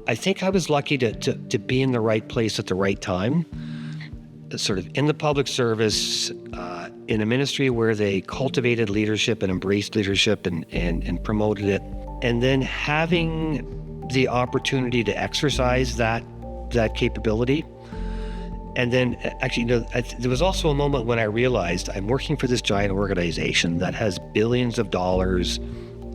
I think I was lucky to be in the right place at the right time, sort of in the public service, in a ministry where they cultivated leadership and embraced leadership and promoted it. And then having the opportunity to exercise that capability. And then actually, there was also a moment when I realized I'm working for this giant organization that has billions of dollars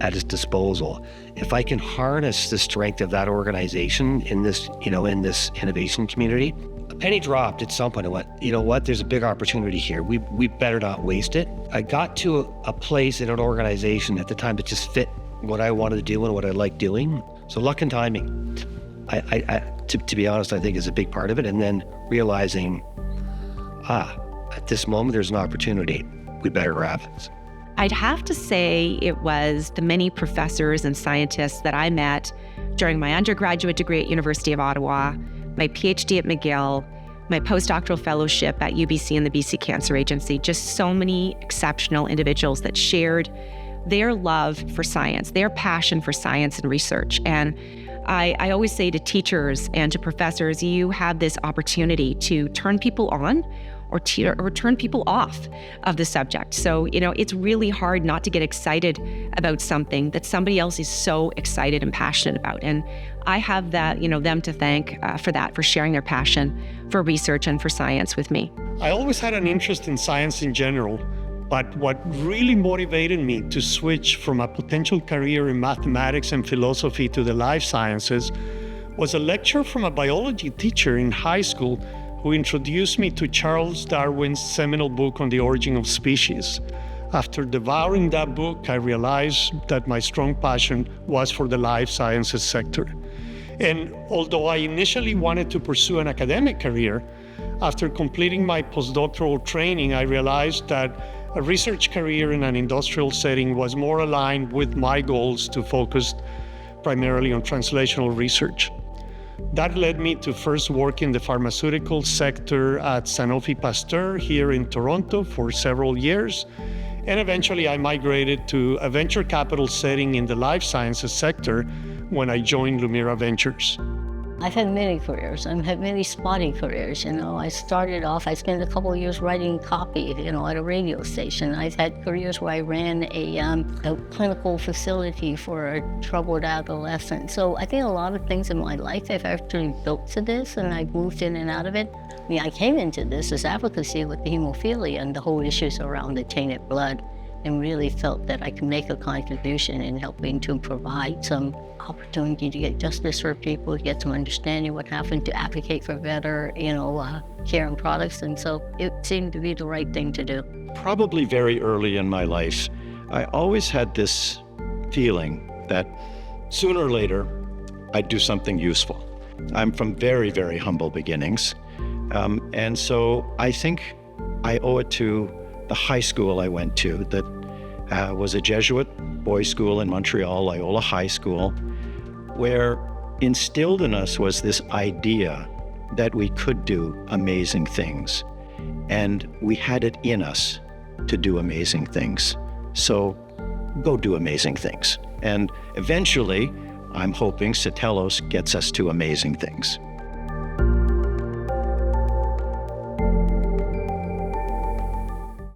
at its disposal. If I can harness the strength of that organization in this innovation community, a penny dropped at some point. I went, you know what, there's a big opportunity here. We better not waste it. I got to a place in an organization at the time that just fit what I wanted to do and what I like doing. So luck and timing, to be honest, I think is a big part of it. And then realizing, at this moment, there's an opportunity. We better grab it. I'd have to say it was the many professors and scientists that I met during my undergraduate degree at University of Ottawa, my PhD at McGill, my postdoctoral fellowship at UBC and the BC Cancer Agency, just so many exceptional individuals that shared their love for science, their passion for science and research. And I always say to teachers and to professors, you have this opportunity to turn people on or turn people off of the subject. So, it's really hard not to get excited about something that somebody else is so excited and passionate about. And I have that, them to thank for sharing their passion for research and for science with me. I always had an interest in science in general, but what really motivated me to switch from a potential career in mathematics and philosophy to the life sciences was a lecture from a biology teacher in high school who introduced me to Charles Darwin's seminal book on the origin of species. After devouring that book, I realized that my strong passion was for the life sciences sector. And although I initially wanted to pursue an academic career, after completing my postdoctoral training, I realized that a research career in an industrial setting was more aligned with my goals to focus primarily on translational research. That led me to first work in the pharmaceutical sector at Sanofi Pasteur here in Toronto for several years. And eventually I migrated to a venture capital setting in the life sciences sector when I joined Lumira Ventures. I've had many careers. I've had many spotty careers. I started off, I spent a couple of years writing copy, at a radio station. I've had careers where I ran a clinical facility for a troubled adolescent. So I think a lot of things in my life I've actually built to this, and I've moved in and out of it. I came into this as advocacy with the hemophilia and the whole issues around the tainted blood, and really felt that I could make a contribution in helping to provide some opportunity to get justice for people, to get some understanding what happened, to advocate for better, care and products. And so it seemed to be the right thing to do. Probably very early in my life, I always had this feeling that sooner or later, I'd do something useful. I'm from very, very humble beginnings. And so I think I owe it to the high school I went to that was a Jesuit boys' school in Montreal, Loyola High School, where instilled in us was this idea that we could do amazing things. And we had it in us to do amazing things. So go do amazing things. And eventually, I'm hoping Satellos gets us to amazing things.